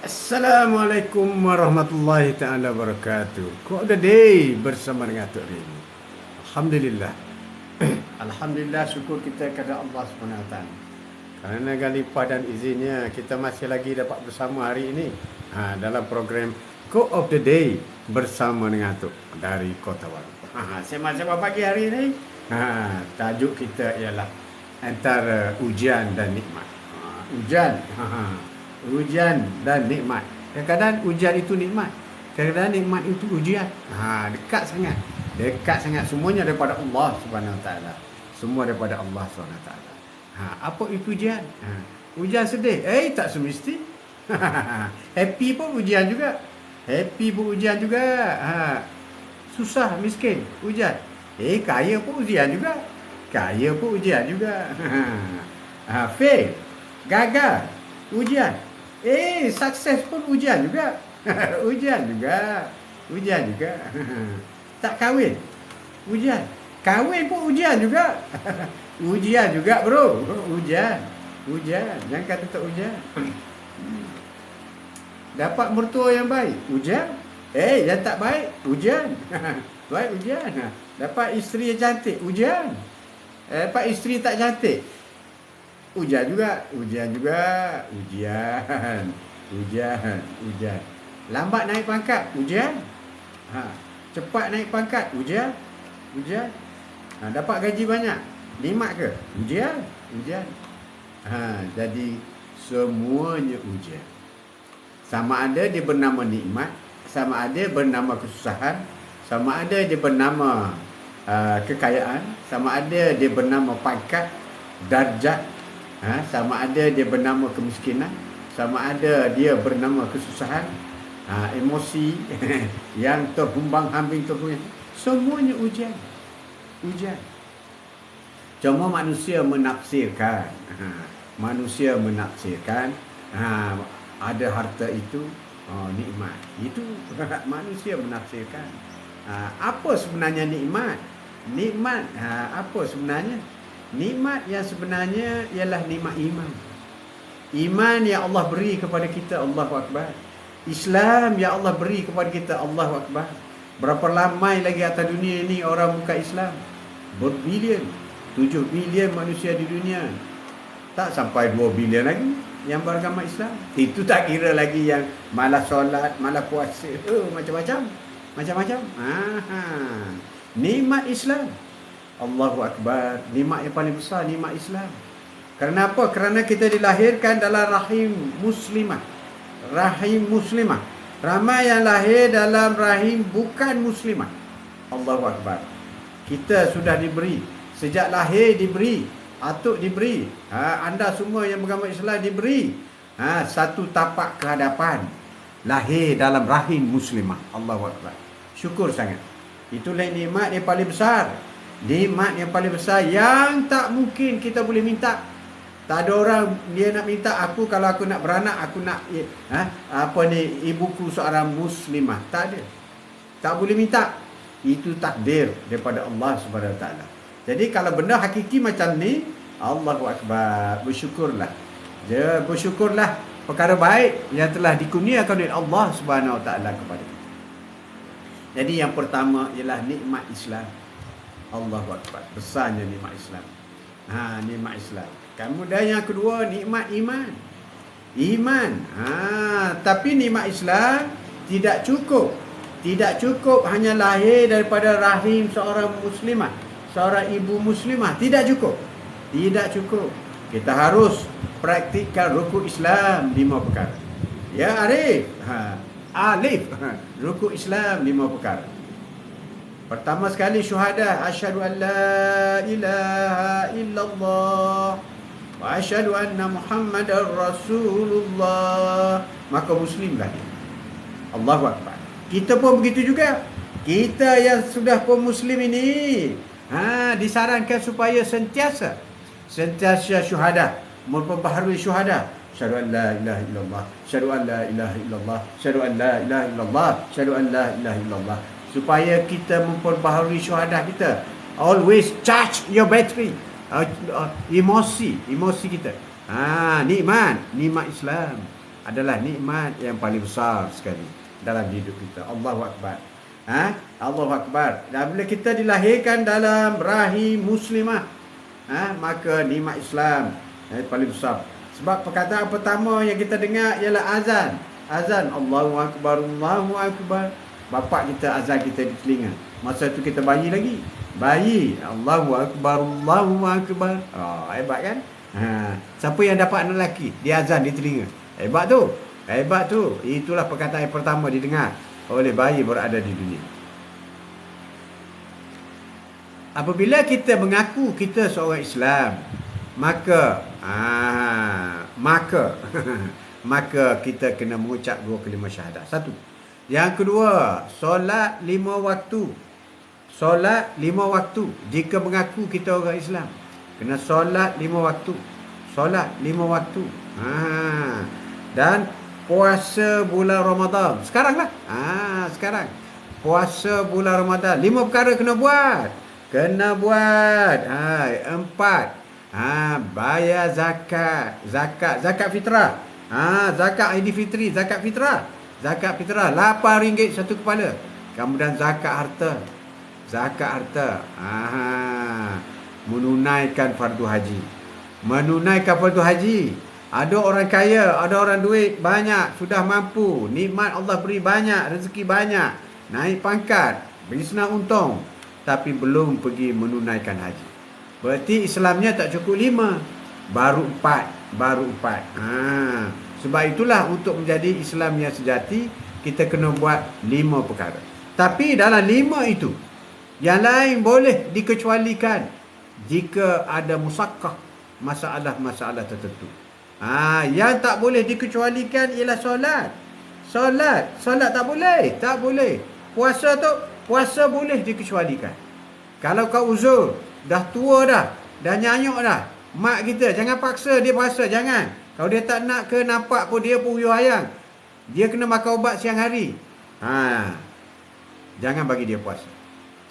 Assalamualaikum warahmatullahi taala wabarakatuh. Quote of the day bersama dengan Tok Rini. Alhamdulillah. Alhamdulillah, syukur kita kepada Allah SWT. Kerana dengan limpah dan izinnya kita masih lagi dapat bersama hari ini dalam program Quote of the Day bersama dengan Tok dari Kota Baru. Sema-sema pagi hari ini. Tajuk kita ialah antara ujian dan nikmat. Ujian dan nikmat. Kadang-kadang ujian itu nikmat, kadang-kadang nikmat itu ujian. Dekat sangat. Dekat sangat. Semuanya daripada Allah Subhanahu Wa Taala. Semua daripada Allah Subhanahu Wa Taala. Apa itu ujian? Ujian sedih. Tak semesti. Happy pun ujian juga. Happy pun ujian juga. Susah, miskin, ujian. Kaya pun ujian juga. Kaya pun ujian juga. Fail, gagal, ujian. Sukses pun ujian juga. Ujian juga. Tak kahwin, ujian. Kahwin pun ujian juga. Ujian juga, bro. Ujian. Jangan kata tak ujian. Dapat mertua yang baik, ujian. Yang tak baik, ujian. Baik, ujian. Dapat isteri yang cantik, ujian. Dapat isteri tak cantik, ujian juga. Lambat naik pangkat, ujian. Cepat naik pangkat, ujian. Dapat gaji banyak, nikmat ke? Ujian. Jadi semuanya ujian. Sama ada dia bernama nikmat, sama ada bernama kesusahan, sama ada dia bernama kekayaan, sama ada dia bernama pangkat, darjat, sama ada dia bernama kemiskinan, sama ada dia bernama kesusahan, emosi yang terhumbang-hambing terus. Semuanya ujian. Cuma manusia menafsirkan. Ada harta itu nikmat. Itu manusia menafsirkan. Apa sebenarnya nikmat? Apa sebenarnya? Nikmat yang sebenarnya ialah nikmat iman. Iman yang Allah beri kepada kita, Allahu Akbar. Islam yang Allah beri kepada kita, Allahu Akbar. Berapa ramai lagi atas dunia ini orang bukan Islam? Berbilion, 7 bilion manusia di dunia. Tak sampai 2 bilion lagi yang beragama Islam. Itu tak kira lagi yang malas solat, malas puasa, macam-macam. Nikmat Islam, Allahu Akbar. Nikmat yang paling besar, nikmat Islam. Kerana apa? Kerana kita dilahirkan dalam rahim muslimah. Ramai yang lahir dalam rahim bukan muslimah. Allahu Akbar. Kita sudah diberi, sejak lahir diberi, atuk diberi, anda semua yang beragama Islam diberi satu tapak kehadapan, lahir dalam rahim muslimah. Allahu Akbar. Syukur sangat. Itulah nikmat yang paling besar. Nikmat yang paling besar yang tak mungkin kita boleh minta. Tak ada orang dia nak minta, aku kalau aku nak beranak, aku nak ibuku seorang muslimah. Tak ada. Tak boleh minta. Itu takdir daripada Allah Subhanahu Wa Taala. Jadi kalau benda hakiki macam ni, Allahu Akbar, bersyukurlah. Bersyukurlah perkara baik yang telah dikurniakan oleh Allah Subhanahu Wa Taala kepada kita. Jadi yang pertama ialah nikmat Islam. Allahu Akbar. Besarnya nikmat Islam. Nikmat Islam. Kemudian yang kedua, nikmat iman. Tapi nikmat Islam tidak cukup. Tidak cukup hanya lahir daripada rahim seorang muslimah, seorang ibu muslimah. Tidak cukup. Kita harus praktikkan rukun Islam 5 perkara. Ya Arif. Alif. Rukun Islam 5 perkara. Pertama sekali syuhada, asyhadu an la ilaha illallah wa asyhadu anna Muhammadar Rasulullah. Maka muslimlah dia. Allahu Akbar. Kita pun begitu juga. Kita yang sudah pun muslim ini disarankan supaya sentiasa syuhada, memperbaharui syuhada. Asyhadu an la ilaha illallah, asyhadu an la ilaha illallah, asyhadu an la ilaha illallah, asyhadu an la ilaha illallah. Supaya kita memperbaharui syuhada kita. Always charge your battery. Emosi kita. Nikmat Islam. adalah nikmat yang paling besar sekali dalam hidup kita. Allahu Akbar. Allahu Akbar. Dan bila kita dilahirkan dalam rahim muslimah, maka nikmat Islam yang paling besar. Sebab perkataan pertama yang kita dengar ialah azan. Azan, Allahu Akbar, Allahu Akbar. Bapak kita azan kita di telinga. Masa tu kita bayi lagi. Bayi, Allahu Akbar, Allahu Akbar. Hebat kan? Siapa yang dapat anak lelaki, dia azan di telinga. Hebat tu. Hebat tu. Itulah perkataan yang pertama didengar oleh bayi berada di dunia. Apabila kita mengaku kita seorang Islam, maka maka kita kena mengucap 2 kalimah syahadat. Satu. Yang kedua, solat 5 waktu. Solat 5 waktu. Jika mengaku kita orang Islam, kena solat 5 waktu. Solat 5 waktu. Dan puasa bulan Ramadan. Sekarang lah. Sekarang. Puasa bulan Ramadan. 5 perkara kena buat. Kena buat. 4. Bayar zakat. Zakat fitrah. Zakat Aidilfitri. Zakat fitrah. Zakat fitrah. RM8 satu kepala. Kemudian zakat harta. Zakat harta. Menunaikan fardu haji. Menunaikan fardu haji. Ada orang kaya, ada orang duit banyak, sudah mampu, nikmat Allah beri banyak, rezeki banyak, naik pangkat, beri senang untung, tapi belum pergi menunaikan haji. Berarti Islamnya tak cukup 5, baru 4. Sebab itulah untuk menjadi Islam yang sejati, kita kena buat 5 perkara. Tapi dalam 5 itu, yang lain boleh dikecualikan jika ada musakkah, masalah-masalah tertentu. Yang tak boleh dikecualikan ialah solat. Solat tak boleh. Tak boleh. Puasa boleh dikecualikan. Kalau kau uzur, dah tua dah nyanyuk dah. Mak kita, jangan paksa dia puasa, jangan. Kalau dia tak nak ke nampak pun dia pun uyuh ayang. Dia kena makan ubat siang hari. Jangan bagi dia puasa.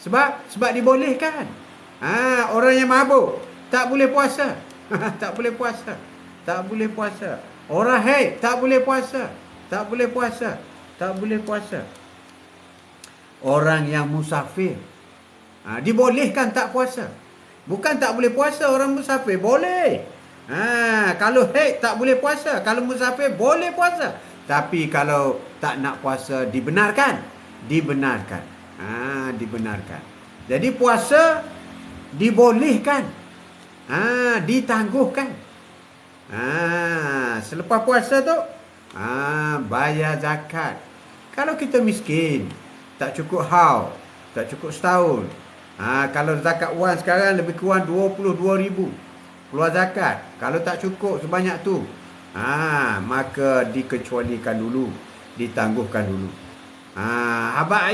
Sebab dibolehkan. Orang yang mabuk tak boleh puasa. Tak boleh puasa. Tak boleh puasa. Orang haid tak boleh puasa. Tak boleh puasa. Tak boleh puasa. Orang yang musafir dibolehkan tak puasa. Bukan tak boleh puasa orang musafir. Boleh. Kalau haid tak boleh puasa. Kalau musafir boleh puasa. Tapi kalau tak nak puasa dibenarkan. Dibenarkan. Jadi puasa dibolehkan. Ditangguhkan. Selepas puasa tu bayar zakat. Kalau kita miskin, tak cukup haul, tak cukup setahun, kalau zakat wang sekarang lebih kurang 22,000 keluar zakat. Kalau tak cukup sebanyak tu, maka dikecualikan dulu, ditangguhkan dulu.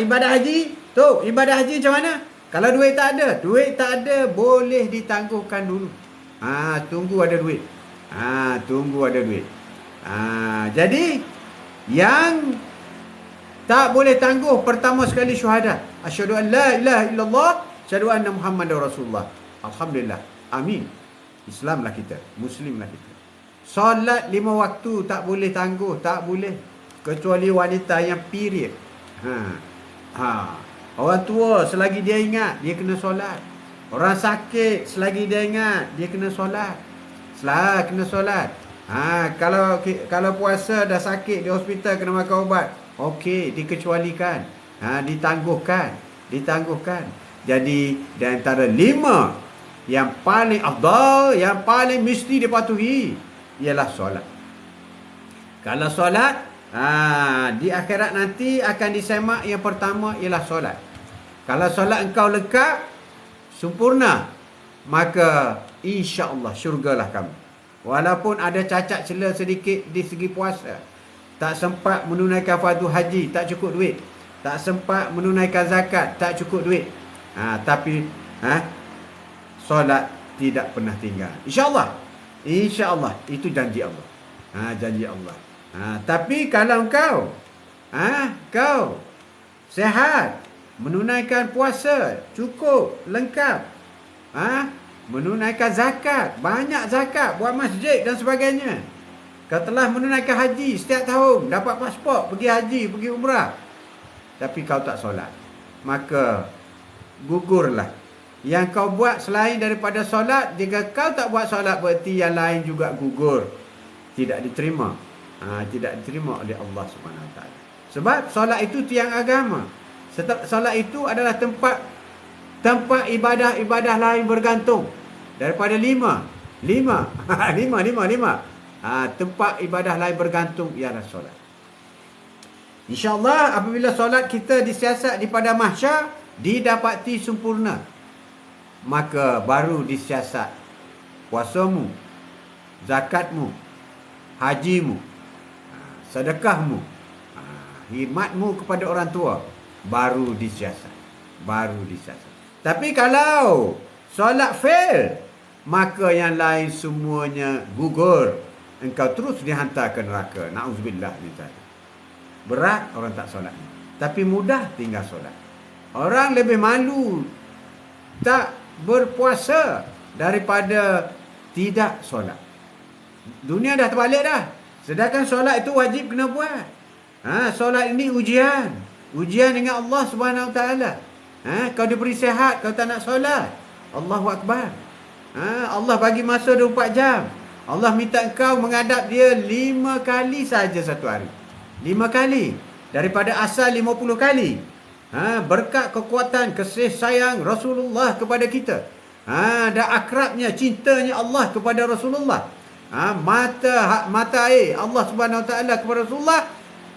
Ibadah haji tu, ibadah haji macam mana? Kalau duit tak ada boleh ditangguhkan dulu. Tunggu ada duit. Tunggu ada duit. Jadi yang tak boleh tangguh pertama sekali syuhadat. Asyhadu an la ilaha illallah, asyhadu anna Muhammadar Rasulullah. Alhamdulillah. Amin. Islamlah kita, Muslimlah kita. Solat 5 waktu tak boleh tangguh, tak boleh. Kecuali wanita yang period. Orang tua selagi dia ingat, dia kena solat. Orang sakit selagi dia ingat, dia kena solat. Kena solat. Kalau puasa dah sakit di hospital kena makan ubat, okey, dikecualikan. Ditangguhkan. Jadi di antara 5 yang paling afdal, yang paling mesti dipatuhi ialah solat. Kalau solat, di akhirat nanti akan disemak yang pertama ialah solat. Kalau solat engkau lengkap, sempurna, maka insya-Allah syurgalah kamu. Walaupun ada cacat celah sedikit di segi puasa, tak sempat menunaikan fardu haji, tak cukup duit, tak sempat menunaikan zakat, tak cukup duit, tapi solat tidak pernah tinggal. Insya-Allah itu janji Allah. Janji Allah. Tapi kalau kau sehat, menunaikan puasa cukup, lengkap, menunaikan zakat, banyak zakat, buat masjid dan sebagainya. Kau telah menunaikan haji setiap tahun, dapat pasport, pergi haji, pergi umrah, tapi kau tak solat, maka gugurlah. Yang kau buat selain daripada solat, jika kau tak buat solat, berarti yang lain juga gugur, tidak diterima. Tidak diterima oleh Allah SWT. Sebab solat itu tiang agama. Solat itu adalah tempat ibadah lain bergantung. Daripada lima. Tempat ibadah lain bergantung ialah solat. InsyaAllah apabila solat kita disiasat di pada mahsyar didapati sempurna, maka baru disiasat puasamu, zakatmu, hajimu, sedekahmu, khidmatmu kepada orang tua, baru disiasat. Tapi kalau solat fail, maka yang lain semuanya gugur. Engkau terus dihantar ke neraka. Na'udzubillah min zalik. Berat orang tak solat, tapi mudah tinggal solat. Orang lebih malu tak berpuasa daripada tidak solat. Dunia dah terbalik dah. Sedangkan solat itu wajib kena buat. Solat ini ujian dengan Allah Subhanahu Wa Taala. Kau diberi sihat, kau tak nak solat, Allahu Akbar. Allah bagi masa 24 jam. Allah minta engkau menghadap dia 5 kali saja satu hari. 5 kali. Daripada asal 50 kali. Berkat kekuatan kasih sayang Rasulullah kepada kita. Dan akrabnya, cintanya Allah kepada Rasulullah. Mata air Allah Subhanahu Wa Taala kepada Rasulullah,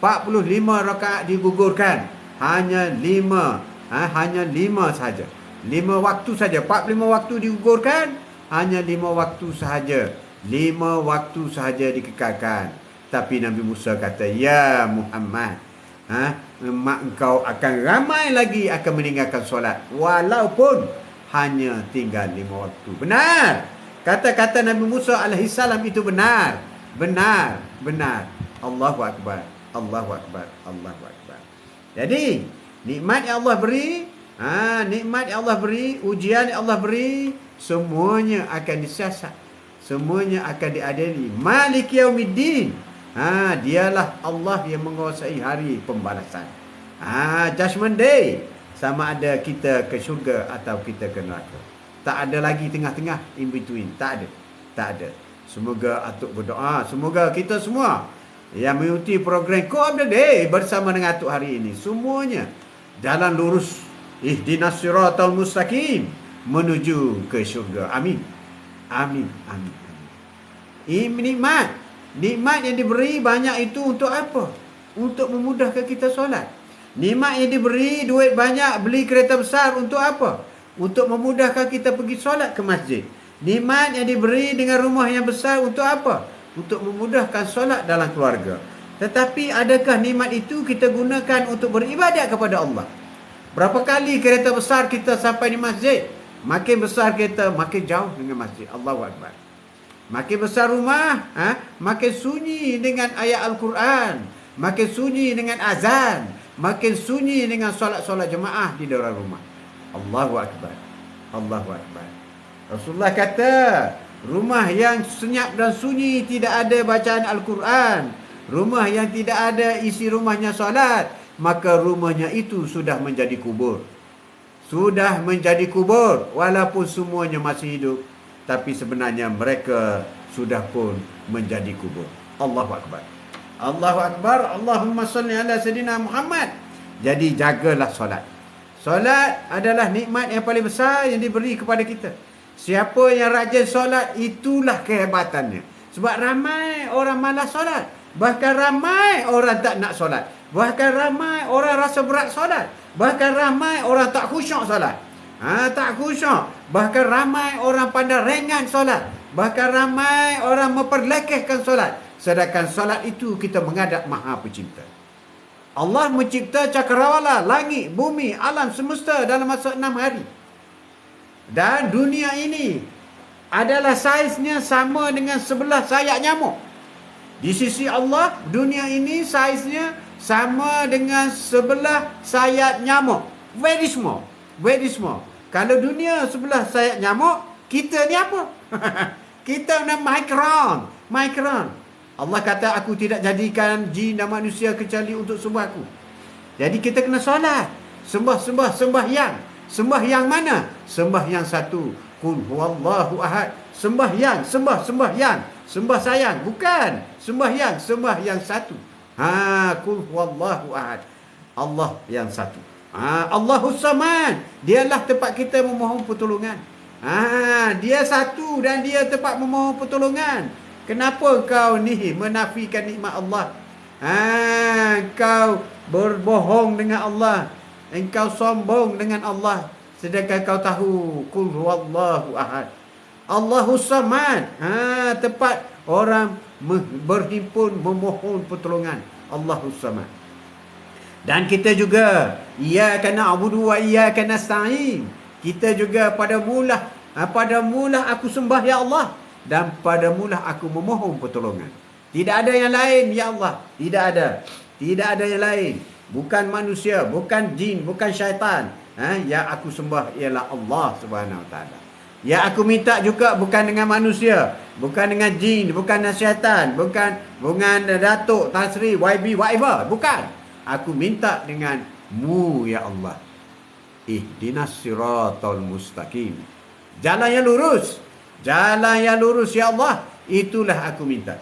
45 rakaat digugurkan. Hanya 5 saja. 5 waktu saja. 45 waktu digugurkan, hanya 5 waktu sahaja. 5 waktu sahaja dikekalkan. Tapi Nabi Musa kata, ya Muhammad, mak engkau akan ramai lagi akan meninggalkan solat, walaupun hanya tinggal 5 waktu. Benar. Kata-kata Nabi Musa alaihissalam itu benar. Allahu Akbar. Jadi nikmat yang Allah beri, ujian yang Allah beri, semuanya akan disiasat, semuanya akan diadili. Maliki yaumiddin. Dialah Allah yang menguasai hari pembalasan. Judgment Day, sama ada kita ke syurga atau kita ke neraka. Tak ada lagi tengah-tengah, in between. Tak ada. Semoga atuk berdoa, semoga kita semua yang mengikuti program Quote of the Day bersama dengan atuk hari ini, semuanya jalan lurus, ihdinas siratal mustaqim, menuju ke syurga. Amin. Nikmat yang diberi banyak itu untuk apa? Untuk memudahkan kita solat. Nikmat yang diberi duit banyak, beli kereta besar, untuk apa? Untuk memudahkan kita pergi solat ke masjid. Nikmat yang diberi dengan rumah yang besar, untuk apa? Untuk memudahkan solat dalam keluarga. Tetapi adakah nikmat itu kita gunakan untuk beribadat kepada Allah? Berapa kali kereta besar kita sampai di masjid? Makin besar kereta, makin jauh dengan masjid. Allahu Akbar. Makin besar rumah, makin sunyi dengan ayat Al-Quran, makin sunyi dengan azan, makin sunyi dengan solat-solat jemaah di dalam rumah. Allahu Akbar. Rasulullah kata, rumah yang senyap dan sunyi tidak ada bacaan Al-Quran, rumah yang tidak ada isi rumahnya solat, maka rumahnya itu sudah menjadi kubur. Walaupun semuanya masih hidup, tapi sebenarnya mereka sudah pun menjadi kubur. Allahu Akbar. Allahumma salli ala Sayyidina Muhammad. Jadi jagalah solat. Solat adalah nikmat yang paling besar yang diberi kepada kita. Siapa yang rajin solat, itulah kehebatannya. Sebab ramai orang malas solat. Bahkan ramai orang tak nak solat. Bahkan ramai orang rasa berat solat. Bahkan ramai orang tak khusyuk solat. Tak khusyuk. Bahkan ramai orang pandang ringan solat. Bahkan ramai orang memperlekehkan solat. Sedangkan solat itu kita menghadap Maha Pencipta. Allah mencipta cakrawala, langit, bumi, alam semesta dalam masa 6 hari. Dan dunia ini adalah saiznya sama dengan sebelah sayap nyamuk. Di sisi Allah, dunia ini saiznya sama dengan sebelah sayap nyamuk. Very small. Kalau dunia sebelah sayap nyamuk, kita ni apa? Kita nak micron. Allah kata, aku tidak jadikan jin dan manusia kecuali untuk sembah aku. Jadi kita kena solat. Sembahyang. Sembahyang mana? Sembahyang satu. Qul huwallahu ahad. Sembahyang. Sembah sayang. Bukan. Sembahyang satu. Qul huwallahu ahad. Allah yang satu. Allahus samad. Dialah tempat kita memohon pertolongan. Dia satu dan dia tempat memohon pertolongan. Kenapa kau ni menafikan nikmat Allah? Kau berbohong dengan Allah. Engkau sombong dengan Allah. Sedangkan kau tahu, qul huwallahu ahad. Allahus samad. Tempat orang berhimpun memohon pertolongan. Allahus samad. Dan kita juga, iyyaka na'budu wa iyyaka nasta'in. Kita juga pada mula aku sembah ya Allah. Dan pada mula aku memohon pertolongan. Tidak ada yang lain ya Allah. Tidak ada yang lain. Bukan manusia, bukan jin, bukan syaitan. Yang aku sembah ialah Allah Subhanahu Wa Taala. Yang aku minta juga bukan dengan manusia, bukan dengan jin, bukan dengan syaitan, bukan Datuk, Tan Sri, YB, whatever. Bukan. Aku minta dengan mu ya Allah. Ihdinas siratal mustaqim. Jalan yang lurus. Jalan yang lurus ya Allah. Itulah aku minta.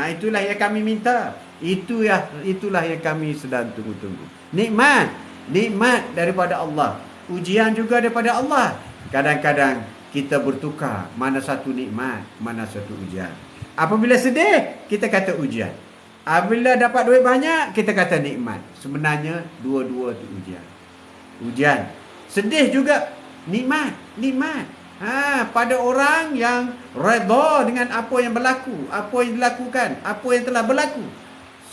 Itulah yang kami minta. Itulah yang kami sedang tunggu-tunggu. Nikmat daripada Allah. Ujian juga daripada Allah. Kadang-kadang kita bertukar mana satu nikmat, mana satu ujian. Apabila sedih, kita kata ujian. Apabila dapat duit banyak, kita kata nikmat. Sebenarnya dua-dua itu ujian. Sedih juga nikmat. Pada orang yang redha dengan apa yang berlaku, apa yang dilakukan, apa yang telah berlaku,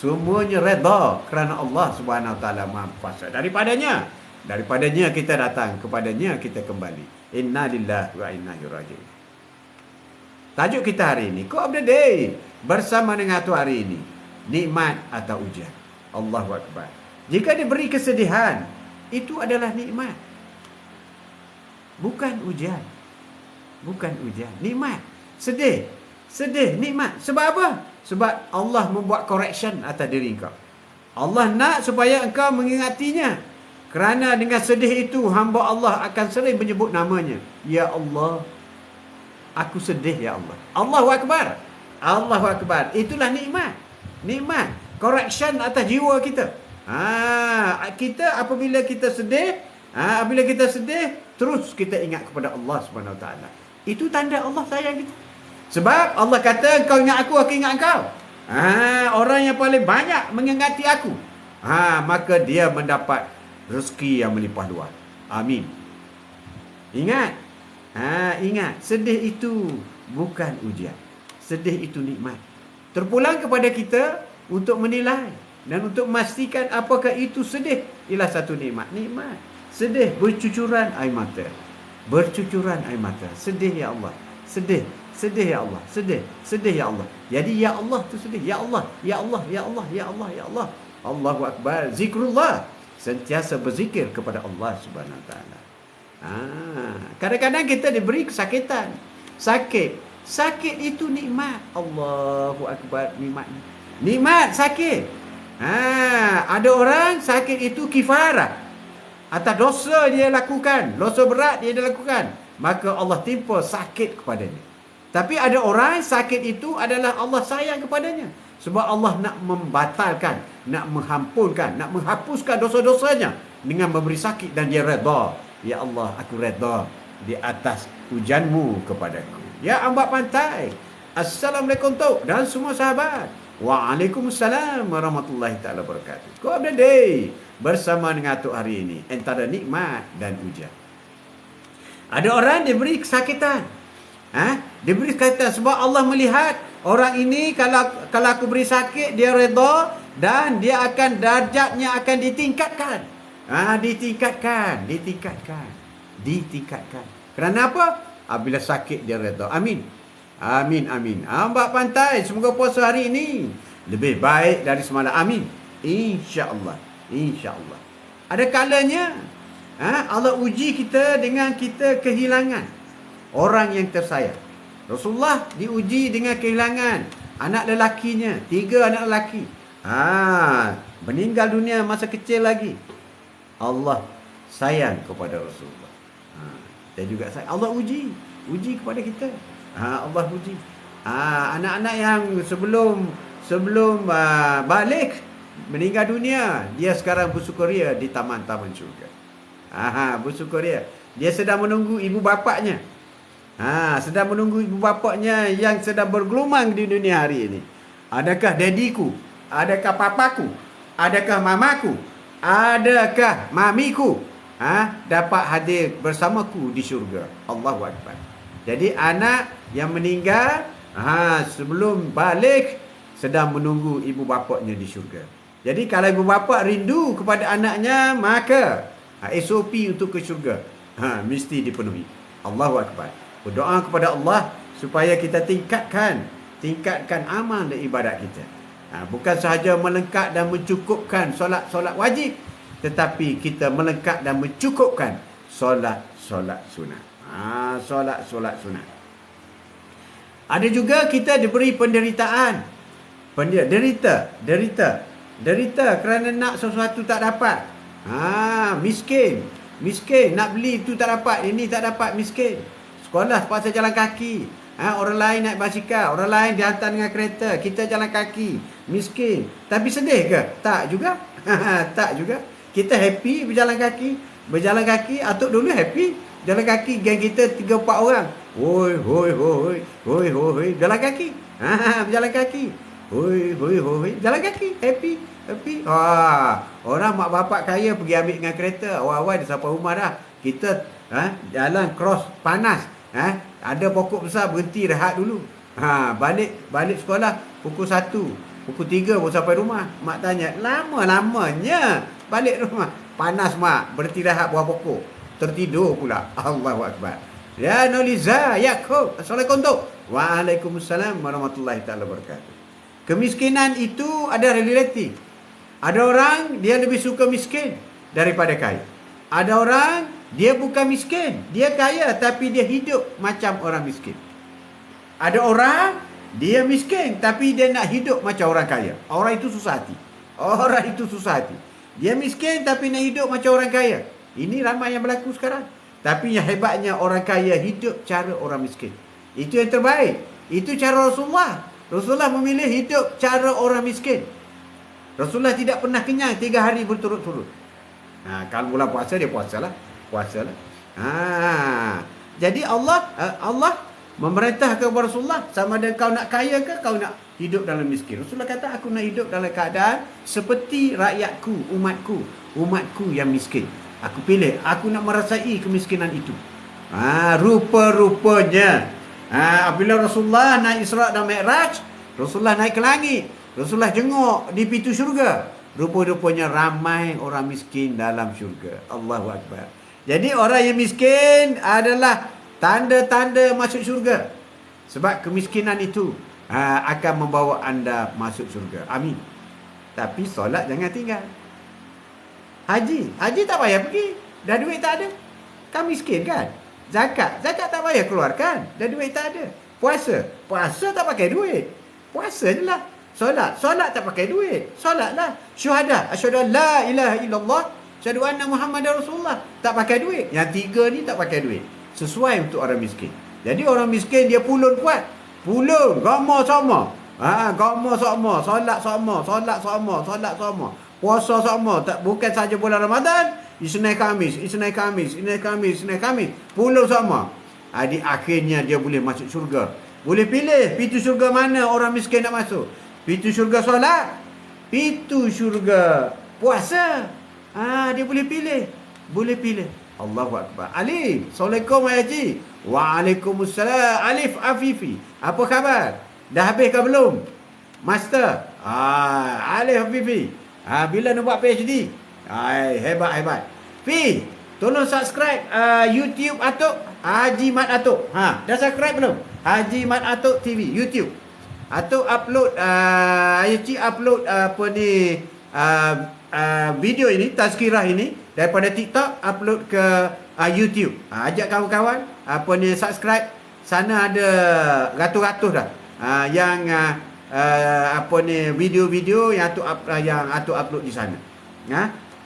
semuanya redha kerana Allah Subhanahu Wa Taala Maha Kuasa. Daripadanya kita datang, kepadanya kita kembali. Inna lillahi wa inna ilaihi raji'un. Tajuk kita hari ini, Quote of the Day, bersama dengan tu hari ini, nikmat atau ujian. Allahu Akbar. Jika diberi kesedihan, itu adalah nikmat, bukan ujian. Nikmat. Sedih, nikmat. Sebab apa? Sebab Allah membuat correction atas diri kau. Allah nak supaya engkau mengingatinya. Kerana dengan sedih itu, hamba Allah akan sering menyebut namanya. Ya Allah, aku sedih ya Allah. Allahu Akbar. Itulah nikmat. Correction atas jiwa kita. Kita apabila kita sedih, terus kita ingat kepada Allah Subhanahu Wa Taala. Itu tanda Allah sayang kita. Sebab Allah kata, kau ingat aku ingat kau. Orang yang paling banyak mengingati aku, maka dia mendapat rezeki yang melimpah luas. Amin. Ingat. Sedih itu bukan ujian. Sedih itu nikmat. Terpulang kepada kita untuk menilai dan untuk memastikan apakah itu sedih ialah satu nikmat. Sedih, bercucuran air mata. Sedih ya Allah. Sedih ya Allah. Sedih ya Allah. Jadi ya Allah tu sedih. Ya Allah. Allahu Akbar. Zikrullah. Sentiasa berzikir kepada Allah Subhanahu Wa Taala. Kadang-kadang kita diberi kesakitan. Sakit itu nikmat. Allahu Akbar. Nikmat sakit. Ada orang sakit itu kifarah atas dosa dia lakukan, dosa berat dia lakukan, maka Allah timpa sakit kepadanya. Tapi ada orang sakit itu adalah Allah sayang kepadanya, sebab Allah nak membatalkan, nak mengampunkan, nak menghapuskan dosa-dosanya dengan memberi sakit, dan dia redha. Ya Allah, aku redha di atas ujianmu kepadaku. Ya Ambak Pantai, Assalamualaikum Tok dan semua sahabat. Waalaikumsalam warahmatullahi taala wabarakatuh. Quote of the Day bersama dengan Tok hari ini, antara nikmat dan ujian. Ada orang diberi kesakitan. Diberi kesakitan sebab Allah melihat orang ini kalau aku beri sakit, dia redha dan dia akan darjatnya akan ditingkatkan. Ditingkatkan. Kerana apa? Apabila sakit dia redha. Amin. Ambak Pantai, semoga puasa hari ini lebih baik dari semalam. Amin. InsyaAllah. Ada kalanya Allah uji kita dengan kita kehilangan orang yang tersayang. Rasulullah diuji dengan kehilangan Anak lelakinya, 3 anak lelaki. Meninggal dunia masa kecil lagi. Allah sayang kepada Rasulullah. Dan juga Allah uji kepada kita. Allah uji. Anak-anak yang sebelum balik meninggal dunia, dia sekarang bersukaria di taman-taman syurga. Bersukaria. Dia sedang menunggu ibu bapaknya. Sedang menunggu ibu bapaknya yang sedang bergelumang di dunia hari ini. Adakah dadiku? Adakah papaku? Adakah mamaku? Adakah mamiku? Dapat hadir bersamaku di syurga. Allahu Akbar. Jadi anak yang meninggal sebelum balik sedang menunggu ibu bapaknya di syurga. Jadi kalau ibu bapa rindu kepada anaknya, maka SOP untuk ke syurga mesti dipenuhi. Allahu Akbar. Berdoa kepada Allah supaya kita tingkatkan amal dan ibadat kita. Bukan sahaja melengkap dan mencukupkan solat wajib, tetapi kita melengkap dan mencukupkan solat sunat. Solat sunat. Ada juga kita diberi penderitaan. Derita kerana nak sesuatu tak dapat. Miskin nak beli itu tak dapat, ini tak dapat, miskin. Sekolah terpaksa jalan kaki. Orang lain naik basikal, orang lain dihantar dengan kereta, kita jalan kaki. Miskin. Tapi sedih ke? Tak juga. Tak juga. Kita happy berjalan kaki. Atuk dulu happy jalan kaki, geng kita 3-4 orang. Hoi berjalan kaki. Berjalan kaki. Hoi jalan kaki, happy. Orang mak bapak kaya pergi ambil dengan kereta, awal-awal dia sampai rumah dah. Kita jalan cross panas, ada pokok besar, berhenti rehat dulu. Balik sekolah pukul 1, pukul 3 baru sampai rumah. Mak tanya, lama-lamanya balik rumah. Panas mak, berhenti rehat bawah pokok, tertidur pula. Allahu Akbar. Ya Noliza, Yaakob, Assalamualaikum. Waalaikumsalam warahmatullahi taala wabarakatuh. Kemiskinan itu ada relatif. Ada orang dia lebih suka miskin daripada kaya. Ada orang dia bukan miskin, dia kaya tapi dia hidup macam orang miskin. Ada orang dia miskin tapi dia nak hidup macam orang kaya. Orang itu susah hati. Dia miskin tapi nak hidup macam orang kaya. Ini ramai yang berlaku sekarang. Tapi yang hebatnya orang kaya hidup cara orang miskin. Itu yang terbaik. Itu cara Rasulullah. Rasulullah memilih hidup cara orang miskin. Rasulullah tidak pernah kenyang 3 hari berturut-turut. Kalau bulan puasa dia puasalah. Jadi Allah memerintah kepada Rasulullah, sama ada kau nak kaya ke kau nak hidup dalam miskin. Rasulullah kata, aku nak hidup dalam keadaan seperti rakyatku, umatku yang miskin. Aku pilih, aku nak merasai kemiskinan itu. Rupa-rupanya apabila Rasulullah naik Isra' dan Mi'raj, Rasulullah naik ke langit, Rasulullah jenguk di pintu syurga. Rupa-rupanya ramai orang miskin dalam syurga. Allahu Akbar. Jadi orang yang miskin adalah tanda-tanda masuk syurga. Sebab kemiskinan itu akan membawa anda masuk syurga. Amin. Tapi solat jangan tinggal. Haji tak payah pergi, dah duit tak ada. Kan miskin kan? Zakat tak payah keluarkan, dah duit tak ada. Puasa tak pakai duit, puasa je lah. Solat tak pakai duit, solatlah. Syuhada, asyhadu an la ilaha illallah, asyhadu anna Muhammadar Rasulullah, tak pakai duit. Yang 3 ni tak pakai duit. Sesuai untuk orang miskin. Jadi orang miskin dia pulun kuat. Gama sama. Solat sama. Puasa sama. Tak, bukan saja bulan Ramadan, Isnin Khamis. Pulun sama. Di akhirnya dia boleh masuk syurga. Boleh pilih pintu syurga mana orang miskin nak masuk. Pintu syurga solat, pintu syurga puasa. Dia boleh pilih. Allahu Akbar. Alif. Assalamualaikum Haji. Waalaikumsalam. Alif Afifi. Apa khabar? Dah habis ke belum? Master. Alif Afifi. Bila nak buat PhD? Hebat. Fi, tolong subscribe YouTube Atuk Haji Mat Atuk. Dah subscribe belum? Haji Mat Atuk TV YouTube. Atuk upload video ini, tazkirah ini daripada TikTok upload ke YouTube. Ajak kawan-kawan subscribe. Sana ada ratus-ratus dah yang apa ni, video-video yang atuk upload di sana.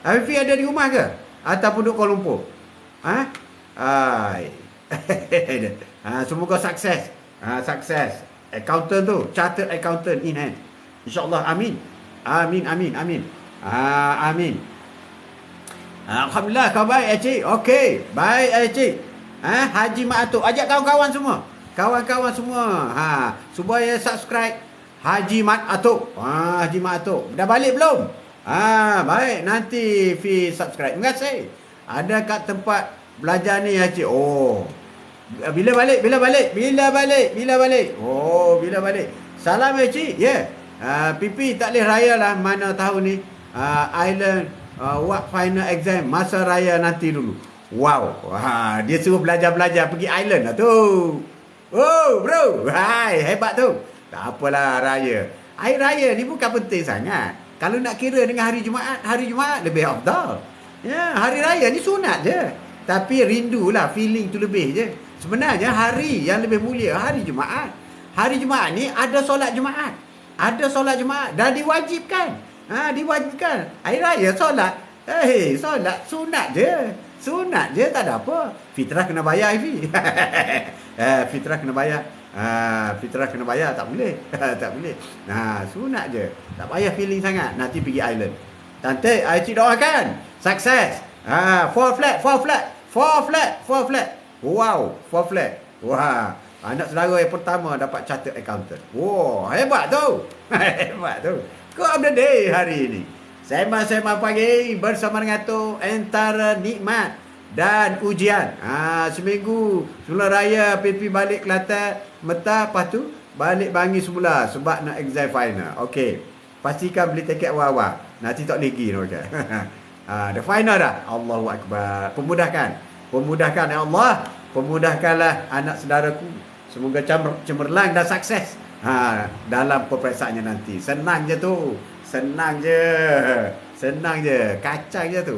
Hafiz ada di rumah ke? Ataupun duduk Kuala Lumpur? Semoga sukses. Sukses. Accountant tu, chartered accountant in hand. InsyaAllah. Amin. Amin. Alhamdulillah, kau baik cik. Okey, baik cik. Haji Mak Atuk, ajak kawan-kawan semua. Kawan-kawan semua. Supaya subscribe Haji Mat Atuk. Haji Mat Atuk. Dah balik belum? Baik, nanti Fi subscribe. Terima kasih. Ada kat tempat belajar ni cik. Oh. Bila balik? Oh, bila balik? Salam cik. Ya. Pipi tak boleh raya lah mana tahun ni. Island what final exam masa raya nanti dulu. Wow. Dia suruh belajar pergi island lah tu. Oh, bro. Hai, hebat tu. Tak apalah raya. Hari raya ni bukan penting sangat. Kalau nak kira dengan hari Jumaat lebih afdal. Ya, hari raya ni sunat je. Tapi rindulah, feeling tu lebih je. Sebenarnya hari yang lebih mulia hari Jumaat. Hari Jumaat ni ada solat Jumaat. Dah diwajibkan. Diwajibkan. Hari raya solat. Solat sunat je, tak ada apa. Fitrah kena bayar, Ifi. Fitrah kena bayar. Tak boleh. Tak boleh. Sunat je. Tak payah feeling sangat. Nanti pergi island. Cantik, cik doakan. Sukses. 4 flat. Wow, 4 flat. Wah, anak saudara yang pertama dapat chartered accountant. Wow, hebat tu. Kau update day hari ini. Sembang-sembang pagi bersama dengan tu antara nikmat dan ujian. Seminggu sebelum raya PP balik Kelantan, Metah, lepas tu balik Bangi semula sebab nak exam final. Okey. Pastikan beli tiket awal-awal. Nanti tak lagi okey. Dah final dah. Allahu akbar. Pemudahkan ya Allah. Pemudahkanlah anak saudaraku. Semoga cemerlang dan sukses. Dalam peperiksaannya nanti. Senang je tu. Senang je. Kacang je tu.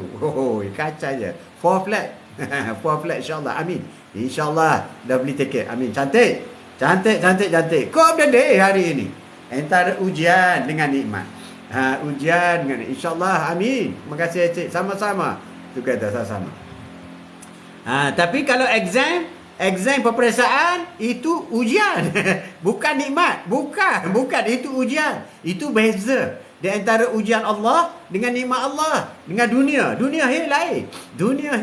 Kacang je. 4 flat. 4 flat insyaAllah. Amin. InsyaAllah dah beli tiket. Amin. Cantik. Kau update day hari ini. Antara ujian dengan nikmat. Ujian dengan InsyaAllah. Amin. Terima kasih cik. Sama-sama. Together sama-sama. Tapi kalau exam peperiksaan itu ujian. Bukan nikmat. Bukan. Itu ujian. Itu beza di antara ujian Allah dengan nikmat Allah, dengan dunia. Dunia lain. Dunia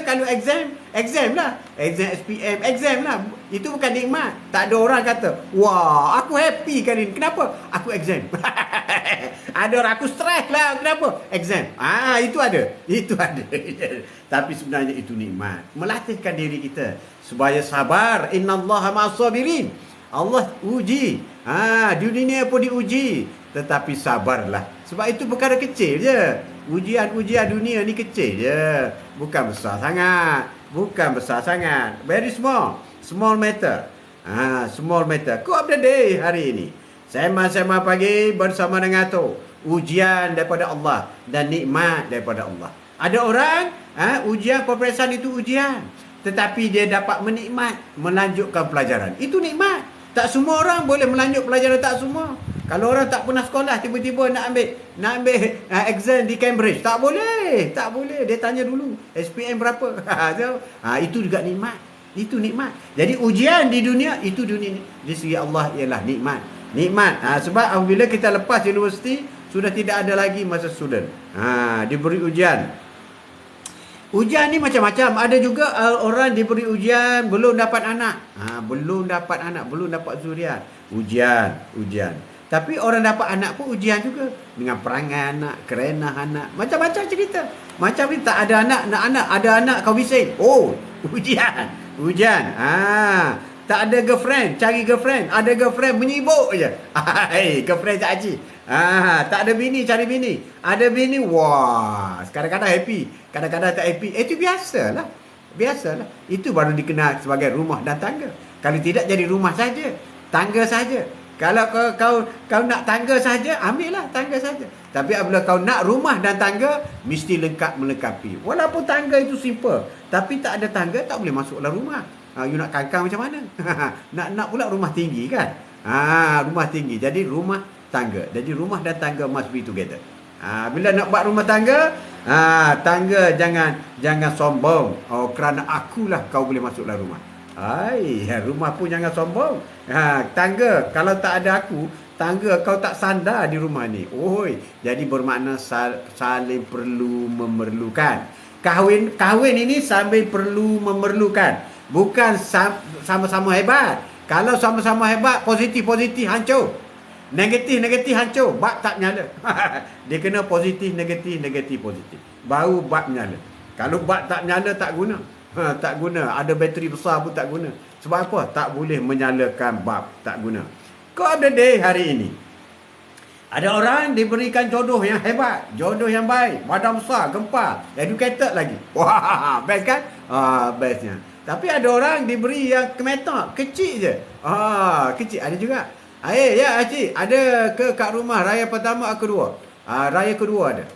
kalau exam lah. Exam SPM, exam lah. Itu bukan nikmat. Tak ada orang kata, wah, aku happy kali ni. Kenapa? Aku exam. Ada orang, aku stres lah. Kenapa? Exam. Itu ada. Tapi sebenarnya itu nikmat. Melatihkan diri kita supaya sabar. Innallaha ma'as-sabirin. Allah uji. Di dunia pun diuji. Tetapi sabarlah. Sebab itu perkara kecil je. Ujian dunia ni kecil je. Bukan besar sangat. Very small. Small matter. Small matter. Kau update day hari ini. Sembang-sembang pagi bersama dengan tu. Ujian daripada Allah. Dan nikmat daripada Allah. Ada orang, ujian peperiksaan itu ujian. Tetapi dia dapat melanjutkan pelajaran. Itu nikmat. Tak semua orang boleh melanjut pelajaran, tak semua. Kalau orang tak pernah sekolah, tiba-tiba nak ambil exam di Cambridge, tak boleh. Dia tanya dulu SPM berapa. Itu juga nikmat. Jadi ujian di dunia itu di segi Allah ialah nikmat. Sebab apabila kita lepas universiti, sudah tidak ada lagi masa student. Diberi ujian. Ujian ni macam-macam. Ada juga orang diberi ujian belum dapat anak. Belum dapat zuriat. Ujian. Tapi orang dapat anak pun ujian juga. Dengan perangai anak, kerenah anak. Macam-macam cerita. Macam ni tak ada anak, nak anak. Ada anak kau bising. Oh, ujian. Tak ada girlfriend, cari girlfriend. Ada girlfriend, menyibuk je. Girlfriend tak haji. Tak ada bini, cari bini. Ada bini, wah. Kadang-kadang happy, kadang-kadang tak happy. Itu biasalah. Itu baru dikenal sebagai rumah dan tangga. Kalau tidak jadi rumah saja, tangga saja. Kalau kau nak tangga saja, ambillah tangga saja. Tapi apabila kau nak rumah dan tangga, mesti lengkap melengkapi. Walaupun tangga itu simple, tapi tak ada tangga, tak boleh masuk dalam rumah. You nak kangkang macam mana? nak pula rumah tinggi kan? Rumah tinggi. Jadi rumah tangga. Jadi rumah dan tangga must be together. Bila nak buat rumah tangga, tangga jangan sombong. Kerana akulah kau boleh masuk dalam rumah. Rumah pun jangan sombong. Tangga, kalau tak ada aku, tangga kau tak sandar di rumah ni. Jadi bermakna saling perlu memerlukan. Kahwin ini sambil perlu memerlukan. Bukan sama-sama hebat. Kalau sama-sama hebat, positif hancur. Negatif hancur. Bak tak nyala. Dia kena positif, negatif, positif. Baru bak nyala. Kalau bak tak nyala, tak guna. Tak guna. Ada bateri besar pun tak guna. Sebab apa? Tak boleh menyalakan bab. Tak guna. Kau ada day hari ini. Ada orang diberikan jodoh yang hebat. Jodoh yang baik. Badan besar, gempar. Educated lagi. Wah, best kan? Bestnya. Tapi ada orang diberi yang kemetok. Kecil je. Kecil. Ada juga. Ya, Acik. Ada ke kat rumah raya pertama atau kedua? Raya kedua ada.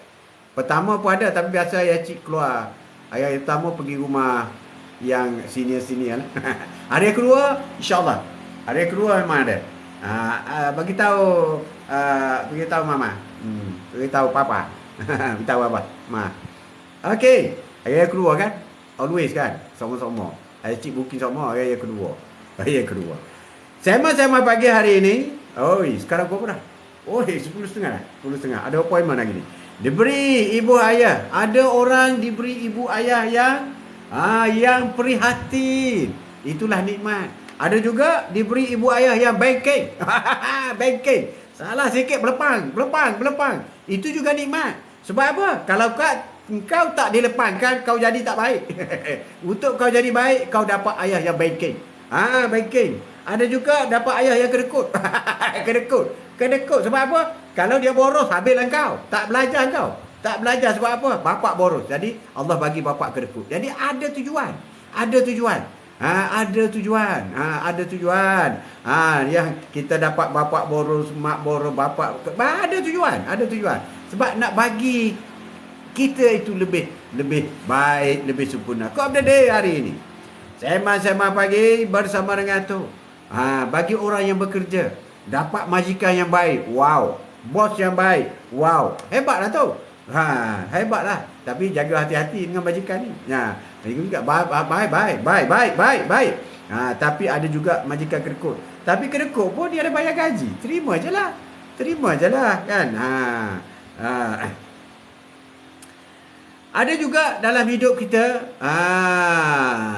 Pertama pun ada. Tapi biasa Acik keluar. Hari pertama pergi rumah yang senior-senior. Hari kedua, insyaAllah. Hari kedua memang ada. Bagi tahu mama. Bagi tahu papa. Bagi tahu papa. Okey. Hari kedua kan? Always kan? Sama-sama. Acik booking sama hari kedua. Hari kedua. Sema pagi hari ini. Sekarang berapa dah? 10.30 dah. 10.30. Ada appointment lagi ni. Diberi ibu ayah. Ada orang diberi ibu ayah yang prihatin. Itulah nikmat. Ada juga diberi ibu ayah yang banking. Banking. Salah sikit belepang. Itu juga nikmat. Sebab apa? Kalau kau tak dilepangkan, kau jadi tak baik. Untuk kau jadi baik, kau dapat ayah yang banking. Banking. Ada juga dapat ayah yang kedekut. Kedekut. Sebab apa? Kalau dia boros, habislah kau. Tak belajar kau. Tak belajar sebab apa? Bapak boros. Jadi Allah bagi bapak kedekut. Jadi ada tujuan. Ada tujuan. Yang kita dapat bapak boros, mak boros, bapak. Ada tujuan. Sebab nak bagi kita itu lebih baik, lebih sempurna. Kau update day hari ini. Sema pagi bersama dengan tu. Bagi orang yang bekerja, dapat majikan yang baik. Wow. Bos yang baik. Wow. Hebatlah tu. Hebatlah. Tapi jaga hati-hati dengan majikan ni. Juga baik. Tapi ada juga majikan kedekut. Tapi kedekut pun dia ada bayar gaji. Terima je lah kan. Ada juga dalam hidup kita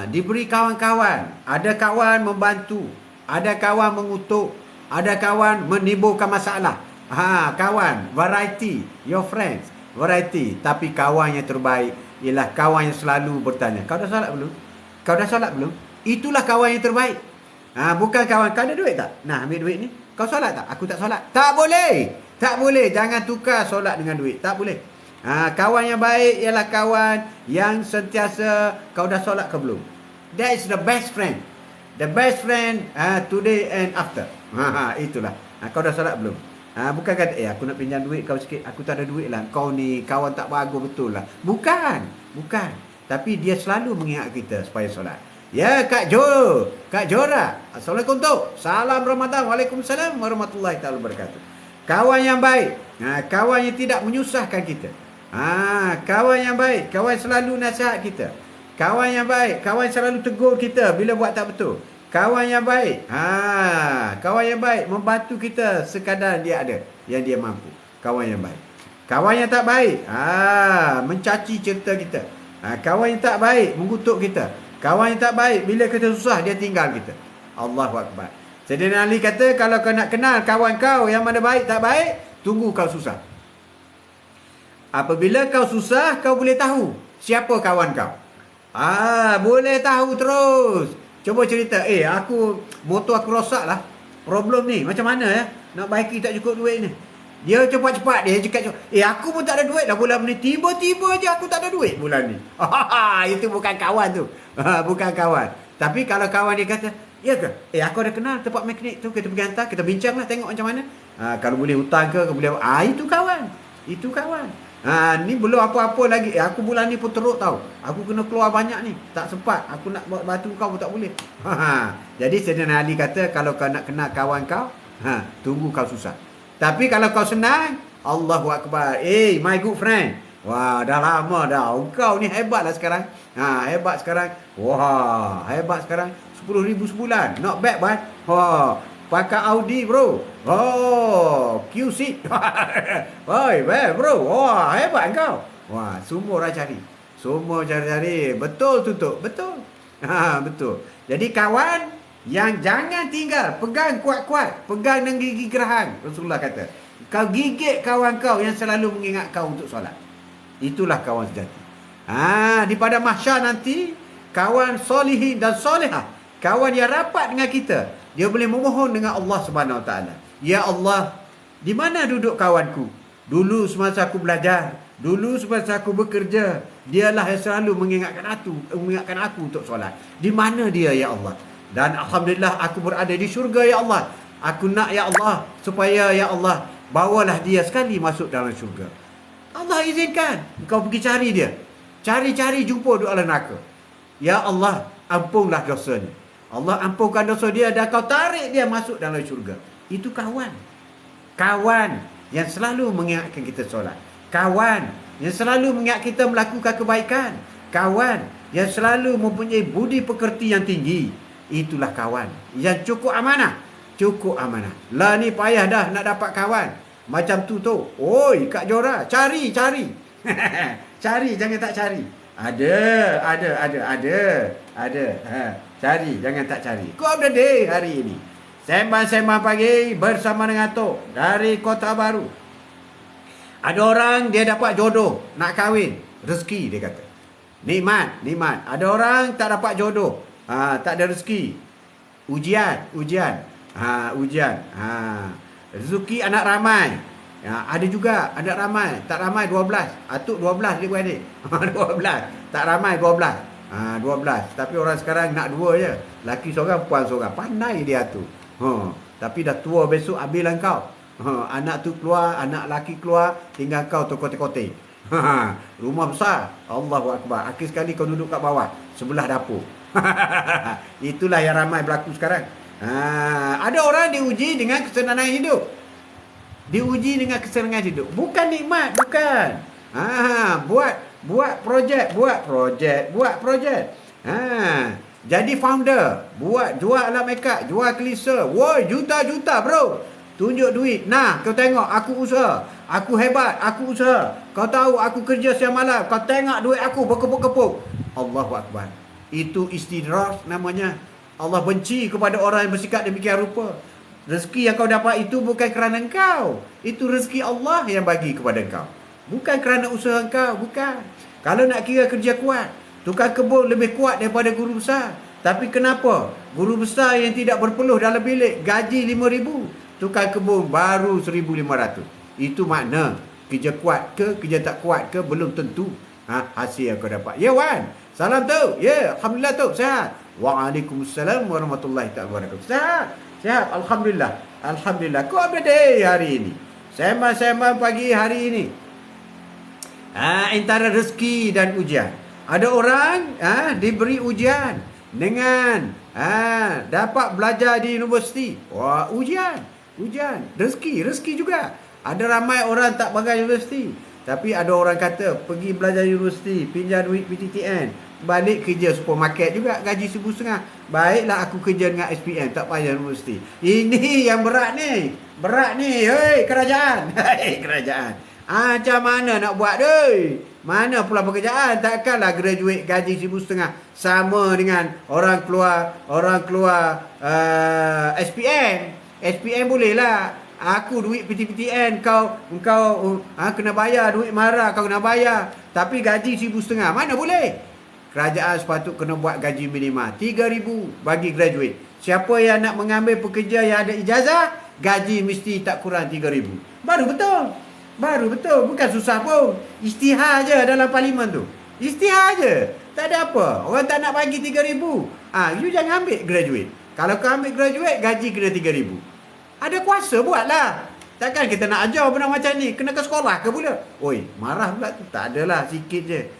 diberi kawan-kawan. Ada kawan membantu, ada kawan mengutuk, ada kawan menimbulkan masalah. Kawan, variety, your friends, variety. Tapi kawan yang terbaik ialah kawan yang selalu bertanya, kau dah solat belum? Itulah kawan yang terbaik. Bukan kawan, kau ada duit tak? Nah, ambil duit ni. Kau solat tak? Aku tak solat. Tak boleh. Jangan tukar solat dengan duit. Tak boleh. Kawan yang baik ialah kawan yang sentiasa, kau dah solat ke belum? That is the best friend. The best friend today and after. Itulah. Kau dah solat belum? Bukan kata, aku nak pinjam duit kau sikit. Aku tak ada duit lah. Kau ni kawan tak bagus betul lah. Bukan. Tapi dia selalu mengingat kita supaya solat. Ya, Kak Jora. Assalamualaikum tu. Salam Ramadan. Waalaikumsalam warahmatullahi taala wabarakatuh. Kawan yang baik. Kawan yang tidak menyusahkan kita. Kawan yang baik. Kawan yang selalu nasihat kita. Kawan yang baik. Kawan yang selalu tegur kita bila buat tak betul. Kawan yang baik. Kawan yang baik membantu kita sekadar dia ada, yang dia mampu. Kawan yang baik. Kawan yang tak baik, mencaci cerita kita. Kawan yang tak baik mengutuk kita. Kawan yang tak baik bila kita susah dia tinggal kita. Allahu Akbar. Sayyidina Ali kata, kalau kau nak kenal kawan kau yang mana baik tak baik, tunggu kau susah. Apabila kau susah, kau boleh tahu siapa kawan kau. Boleh tahu terus. Cuba cerita, motor aku rosak lah. Problem ni, macam mana ya? Nak baiki tak cukup duit ni. Dia cepat-cepat, dia cakap, aku pun tak ada duit dah bulan ni. Tiba-tiba je aku tak ada duit bulan ni. Itu bukan kawan tu. Bukan kawan. Tapi kalau kawan dia kata, ya ke? Aku ada kenal tempat mekanik tu, kita pergi hantar, kita bincang lah, tengok macam mana. Kalau boleh hutang ke boleh. Itu kawan. Itu kawan. Ni belum apa-apa lagi. Aku bulan ni pun teruk tau. Aku kena keluar banyak ni. Tak sempat. Aku nak buat batu kau pun tak boleh. Jadi Sayyidina Ali kata, kalau kau nak kenal kawan kau, Tunggu kau susah. Tapi kalau kau senang, Allahu Akbar. My good friend. Wah, dah lama dah. Kau ni hebatlah sekarang. Hebat sekarang. Wah, hebat sekarang. 10,000 sebulan. Not bad, bud. Wah, pakai Audi, bro. Oh, Q6. Oi, bro. Wah, hebat kau. Wah, semua orang cari. Semua cari-cari. Betul tutup. Betul. Betul. Jadi kawan yang jangan tinggal, pegang kuat-kuat, pegang dengan gigi geraham. Rasulullah kata, kau gigit kawan kau yang selalu mengingat kau untuk solat. Itulah kawan sejati. Di pada mahsyar nanti, kawan solihin dan solehah, kawan yang rapat dengan kita, dia boleh memohon dengan Allah Subhanahu Wa Taala. Ya Allah, di mana duduk kawanku? Dulu semasa aku belajar, dulu semasa aku bekerja, dialah yang selalu mengingatkan aku untuk solat. Di mana dia, ya Allah? Dan alhamdulillah aku berada di syurga, ya Allah. Aku nak, ya Allah, supaya, ya Allah, bawalah dia sekali masuk dalam syurga. Allah izinkan kau pergi cari dia. Cari-cari jumpa di alam neraka. Ya Allah, ampunlah dosanya. Allah ampunkan dosa dia dan kau tarik dia masuk dalam syurga. Itu kawan. Kawan yang selalu mengingatkan kita solat. Kawan yang selalu mengingat kita melakukan kebaikan. Kawan yang selalu mempunyai budi pekerti yang tinggi. Itulah kawan yang cukup amanah. Cukup amanah. Lah ni payah dah nak dapat kawan macam tu. Oi, Kak Jora, cari. Cari, jangan tak cari. Ada. Cari, jangan tak cari. Kau ada day hari ini. Sembang-sembang pagi bersama dengan Tok dari Kota Baru. Ada orang dia dapat jodoh, nak kahwin, rezeki dia kata. Nikmat. Ada orang tak dapat jodoh, tak ada rezeki. Ujian. Rezeki anak ramai. Ada juga anak ramai, tak ramai 12. Atuk 12 dia beradik. 12. Tak ramai 12. 12. Tapi orang sekarang nak 2 je. Laki seorang, puan seorang. Pandai dia tu. Tapi dah tua besok habislah kau. Anak tu keluar, anak laki keluar, tinggal kau tu kote-kote. Rumah besar. Allahu Akbar. Akhir sekali kau duduk kat bawah, sebelah dapur. Itulah yang ramai berlaku sekarang. Ada orang diuji dengan kesenangan hidup. Bukan nikmat, bukan. Buat projek. Jadi founder, jual alat makeup, jual klisa. Woi, juta-juta, bro. Tunjuk duit. Nah, kau tengok aku usaha. Aku hebat, aku usaha. Kau tahu aku kerja siang malam. Kau tengok duit aku berkepuk-kepuk. Allahu Akbar. Itu istidraj namanya. Allah benci kepada orang yang bersikap demikian rupa. Rezeki yang kau dapat itu bukan kerana engkau. Itu rezeki Allah yang bagi kepada engkau. Bukan kerana usaha engkau, bukan. Kalau nak kira kerja kuat, tukang kebun lebih kuat daripada guru besar. Tapi kenapa? Guru besar yang tidak berpeluh dalam bilik gaji 5,000, tukang kebun baru 1,500. Itu makna kerja kuat ke, kerja tak kuat ke, belum tentu hasil yang kau dapat. Ya Wan, salam tu. Ya, alhamdulillah tu, sihat. Waalaikumsalam warahmatullahi wabarakatuh. Sihat, alhamdulillah. Kau apa day hari ini? Sembang-sembang pagi hari ini. Antara rezeki dan ujian. Ada orang diberi ujian dengan dapat belajar di universiti. Wah, ujian. Rezeki juga. Ada ramai orang tak belajar universiti. Tapi ada orang kata pergi belajar universiti, pinjam duit PTTN, balik kerja supermarket juga gaji 1,500. Baiklah aku kerja dengan SPM, tak payah universiti. Ini yang berat ni. Hei kerajaan. Macam mana nak buat doi? Mana pula pekerjaan? Takkanlah graduate gaji 1,500 sama dengan orang keluar SPM. SPM boleh lah. Aku duit PTPTN, kau kena bayar duit marah, kau kena bayar. Tapi gaji 1,500 mana boleh? Kerajaan sepatut kena buat gaji minima 3,000 bagi graduate. Siapa yang nak mengambil pekerja yang ada ijazah, gaji mesti tak kurang 3,000. Baru betul. Bukan susah pun. Isytihar je dalam parlimen tu. Isytihar je. Tak ada apa. Orang tak nak bagi 3,000. You jangan ambil graduate. Kalau kau ambil graduate, gaji kena 3,000. Ada kuasa buatlah. Takkan kita nak ajar benda macam ni, kena ke sekolah ke pula? Oi, marah pula tu. Tak adalah, sikit je.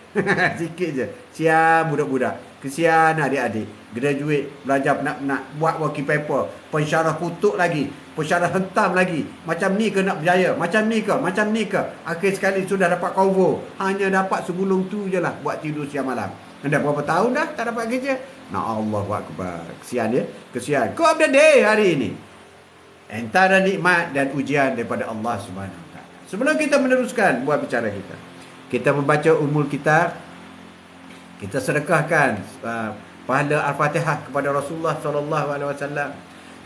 Sian budak-budak. Kesian adik-adik. Graduate, belajar penat-penat, buat working paper, pensyarah kutuk lagi. Pusara hentam lagi. Macam ni ke nak berjaya? Macam ni ke? Macam ni ke? Akhir sekali sudah dapat cover. Hanya dapat segulung tu je lah buat tidur siang malam. Dah berapa tahun dah tak dapat kerja? Allahu Akbar. Kesian dia. Kesian. Kau ada day hari ini. Antara nikmat dan ujian daripada Allah Subhanahu Wa Taala. Sebelum kita meneruskan buat bicara kita, kita membaca umul kita sedekahkan pahala Al-Fatihah kepada Rasulullah sallallahu alaihi wasallam.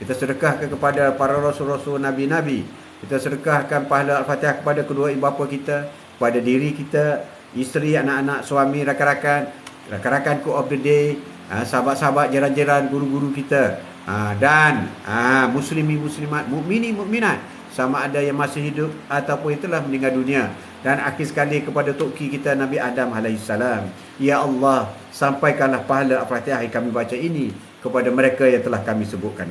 Kita sedekahkan kepada para rasul-rasul, nabi-nabi. Kita sedekahkan pahala Al-Fatihah kepada kedua ibu bapa kita, kepada diri kita, isteri, anak-anak, suami, rakan-rakan Quote of the Day, sahabat-sahabat, jiran-jiran, guru-guru kita, dan muslimi, muslimat, mukmini, mukminat, sama ada yang masih hidup ataupun yang telah meninggal dunia. Dan akhir sekali kepada toki kita Nabi Adam alaihissalam. Ya Allah, sampaikanlah pahala Al-Fatihah yang kami baca ini kepada mereka yang telah kami sebutkan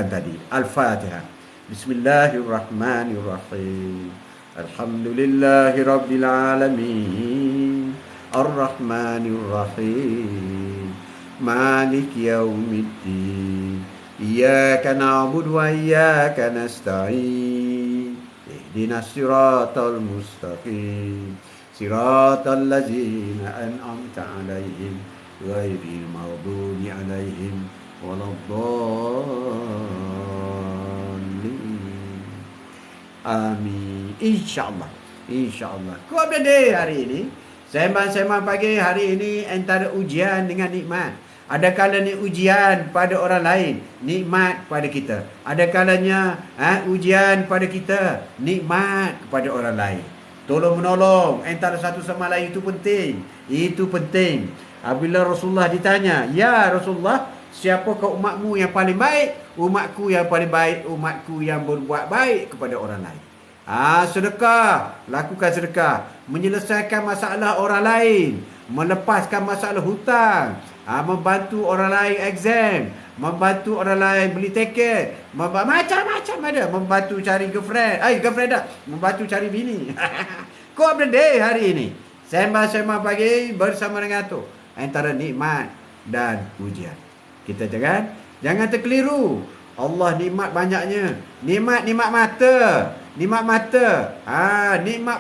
tadi. Al-Fatihah. Bismillahirrahmanirrahim. Alhamdulillahirabbil alamin. Ar-Rahmanir-Rahim. Malik yaumiddin. Iyyaka na'budu wa iyyaka nasta'in. Ihdinas siratal mustaqim. Siratal ladzina an'amta 'alaihim ghairil maghdubi 'alaihim waladdallin. Amin. InsyaAllah. Kau ada day hari ini. Sembang-sembang pagi hari ini antara ujian dengan nikmat. Ada kalanya ujian pada orang lain, nikmat pada kita. Ada kalanya ujian pada kita, nikmat kepada orang lain. Tolong-menolong antara satu sama lain itu penting. Itu penting. Apabila Rasulullah ditanya, "Ya Rasulullah, siapakah umatmu yang paling baik?" "Umatku yang paling baik, umatku yang berbuat baik kepada orang lain." Sedekah, lakukan sedekah, menyelesaikan masalah orang lain, melepaskan masalah hutang, membantu orang lain exam, membantu orang lain beli tiket, macam-macam ada, membantu cari girlfriend tak, membantu cari bini. Kau ada day hari ini. Sembang-sembang pagi bersama dengan tu antara nikmat dan ujian. Kita jangan terkeliru. Allah nikmat banyaknya. Nikmat mata. Nikmat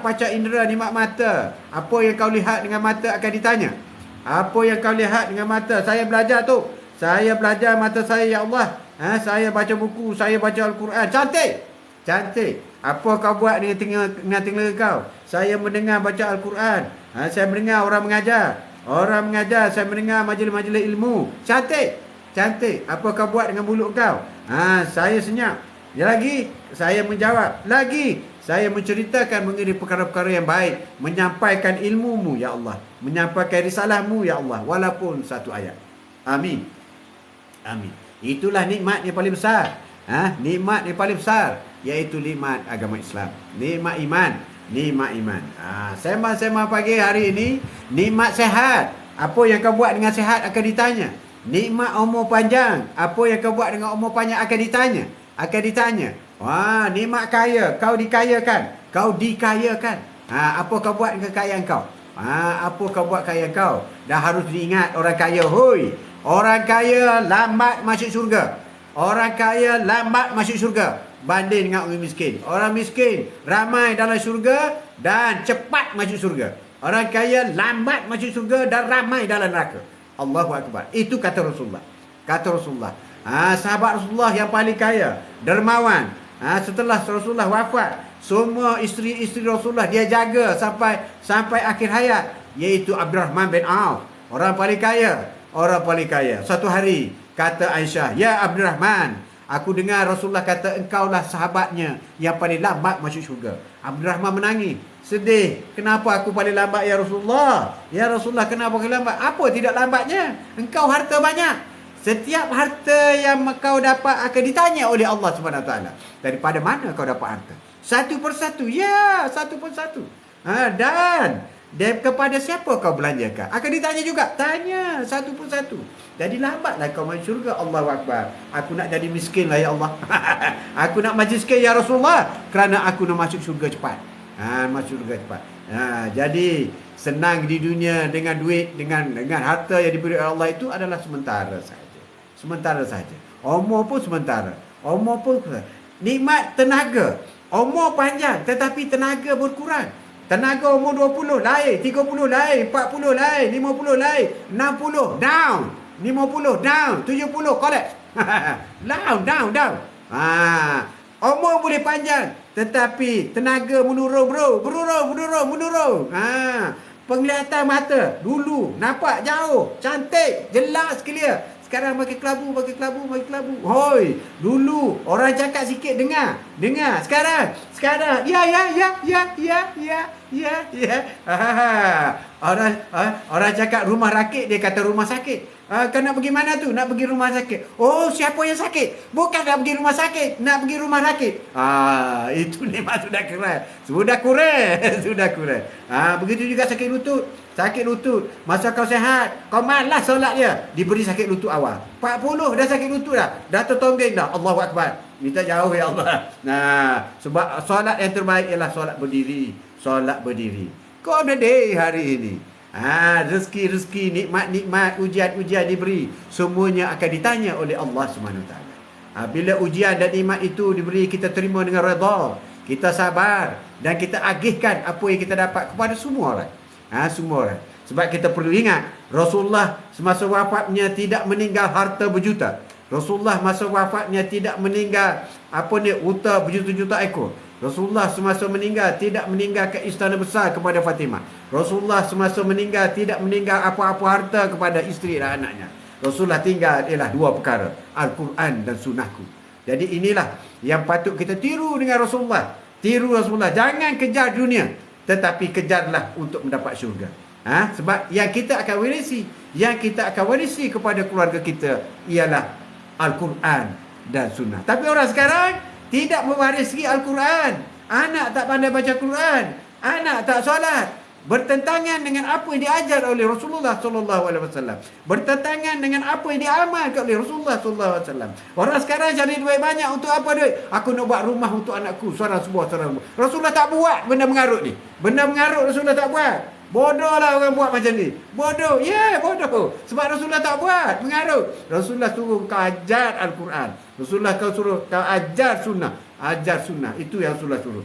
panca indera, nikmat mata. Apa yang kau lihat dengan mata akan ditanya. Apa yang kau lihat dengan mata? Saya belajar tu. Saya belajar mata saya, ya Allah. Saya baca buku, saya baca Al-Quran. Cantik. Apa kau buat dengan telinga kau? Saya mendengar baca Al-Quran. Saya mendengar orang mengajar. Saya mendengar majlis-majlis ilmu. Cantik. Apa kau buat dengan mulut kau? Saya senyap. Lagi, saya menjawab. Lagi, saya menceritakan mengenai perkara-perkara yang baik. Menyampaikan ilmumu, ya Allah. Menyampaikan risalahmu, ya Allah. Walaupun satu ayat. Amin. Itulah nikmat yang paling besar. Nikmat yang paling besar, iaitu nikmat agama Islam. Nikmat iman. Sembang-sembang pagi hari ini, nikmat sehat. Apa yang kau buat dengan sehat akan ditanya. Nikmat umur panjang. Apa yang kau buat dengan umur panjang akan ditanya. Nikmat kaya. Kau dikayakan. Apa kau buat dengan kekayaan kau? Apa kau buat kekayaan kau? Dah harus diingat orang kaya. Orang kaya lambat masuk syurga. Banding dengan orang miskin. Orang miskin ramai dalam syurga dan cepat masuk syurga. Orang kaya lambat masuk syurga dan ramai dalam neraka. Allahu Akbar. Itu kata Rasulullah. Sahabat Rasulullah yang paling kaya, dermawan. Setelah Rasulullah wafat, semua isteri-isteri Rasulullah dia jaga sampai akhir hayat, iaitu Abdurrahman bin Auf. Orang paling kaya. Satu hari kata Aisyah, "Ya Abdurrahman, aku dengar Rasulullah kata engkaulah sahabatnya yang paling lambat masuk syurga." Abdurrahman menangis, sedih. "Kenapa aku paling lambat ya Rasulullah? Ya Rasulullah, kenapa aku lambat?" "Apa tidak lambatnya? Engkau harta banyak. Setiap harta yang kau dapat akan ditanya oleh Allah Subhanahu Wa Taala. Daripada mana kau dapat harta? Satu persatu. Ya, satu persatu. Dan kepada siapa kau belanjakan? Akan ditanya juga. Tanya satu persatu. Jadi lambatlah kau masuk syurga." Allahu Akbar. Aku nak jadi miskin lah, ya Allah. Aku nak majliskan ya Rasulullah, kerana aku nak masuk syurga cepat. Jadi senang di dunia dengan duit, dengan harta yang diberi oleh Allah itu adalah sementara saja. Umur pun sementara. Umur pun kurang. Nikmat tenaga. Umur panjang tetapi tenaga berkurang. Tenaga umur 20 lain, 30 lain, 40 lain, 50 lain, 60 down, 50 down, 70 collapse. down. Umur boleh panjang tetapi tenaga menurun bro, menurun. Penglihatan mata dulu nampak jauh, cantik, jelas, clear. Sekarang makin kelabu. Hoi, dulu orang cakap sikit dengar. Sekarang ya. Orang cakap rumah rakit, dia kata rumah sakit. Kau nak pergi mana tu? Nak pergi rumah sakit. Oh, siapa yang sakit? Bukan nak pergi rumah sakit, nak pergi rumah rakit. Itu memang sudah kurang. Begitu juga sakit lutut. Masa kau sihat, kau malas solat dia, diberi sakit lutut awal. 40 dah sakit lutut dah tertonggeng dah. Allahu Akbar. Minta jauh ya Allah. Sebab solat yang terbaik ialah solat berdiri. Kau ada day hari ini. Rezeki, nikmat, ujian diberi, semuanya akan ditanya oleh Allah SWT. Bila ujian dan nikmat itu diberi, kita terima dengan redha, kita sabar dan kita agihkan apa yang kita dapat kepada semua orang. Sebab kita perlu ingat, Rasulullah semasa wafatnya tidak meninggal harta berjuta. Rasulullah masa wafatnya tidak meninggal unta berjuta-juta ekor. Rasulullah semasa meninggal tidak meninggalkan istana besar kepada Fatimah. Rasulullah semasa meninggal tidak meninggal apa-apa harta kepada isteri dan anaknya. Rasulullah tinggal ialah dua perkara, Al-Quran dan Sunnahku. Jadi inilah yang patut kita tiru dengan Rasulullah. Jangan kejar dunia, tetapi kejarlah untuk mendapat syurga. Sebab yang kita akan warisi kepada keluarga kita ialah Al-Quran dan Sunnah. Tapi orang sekarang tidak mewarisi Al-Quran. Anak tak pandai baca Quran. Anak tak solat. Bertentangan dengan apa yang diajar oleh Rasulullah SAW. Bertentangan dengan apa yang diamalkan oleh Rasulullah SAW. Orang sekarang cari duit banyak. Untuk apa duit? Aku nak buat rumah untuk anakku. Seorang sebuah. Rasulullah tak buat benda mengarut ni. Benda mengarut Rasulullah tak buat. Bodoh lah orang buat macam ni. Bodoh. Bodoh. Sebab Rasulullah tak buat mengarut. Rasulullah suruh kau ajar Al-Quran. Rasulullah kau suruh kau ajar sunnah. Itu yang Rasulullah suruh.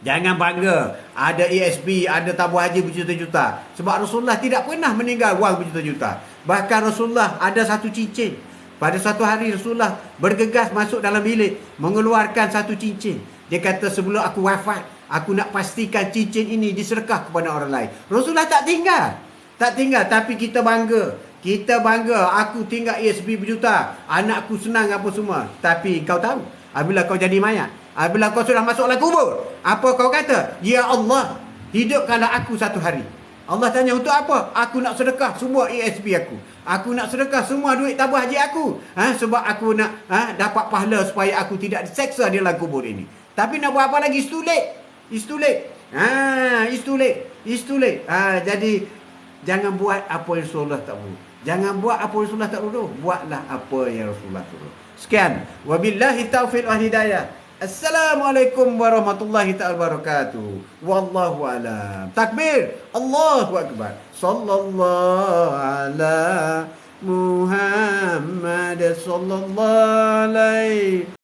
Jangan bangga ada ESP, ada tabung haji berjuta-juta. Sebab Rasulullah tidak pernah meninggal wang berjuta-juta. Bahkan Rasulullah ada satu cincin. Pada suatu hari Rasulullah bergegas masuk dalam bilik, mengeluarkan satu cincin. Dia kata, sebelum aku wafat, aku nak pastikan cincin ini disedekah kepada orang lain. Rasulullah tak tinggal, tapi kita bangga. Aku tinggal ESP berjuta, anakku senang apa semua. Tapi kau tahu, apabila kau jadi mayat, apabila kau sudah masuk dalam kubur, apa kau kata? Ya Allah, hidupkanlah aku satu hari. Allah tanya, untuk apa? Aku nak sedekah semua ESP aku. Aku nak sedekah semua duit tabung haji aku. Sebab aku nak dapat pahala supaya aku tidak diseksa di dalam kubur ini. Tapi nak buat apa lagi? It's too late. Jadi jangan buat apa yang Rasulullah tak suruh. Buatlah apa yang Rasulullah suruh. Sekian. Wabillahi taufiq wal hidayah. Assalamualaikum warahmatullahi ta'ala wabarakatuh. Wallahu alam. Takbir. Allahu akbar. Sallallahu ala Muhammad sallallahu alaihi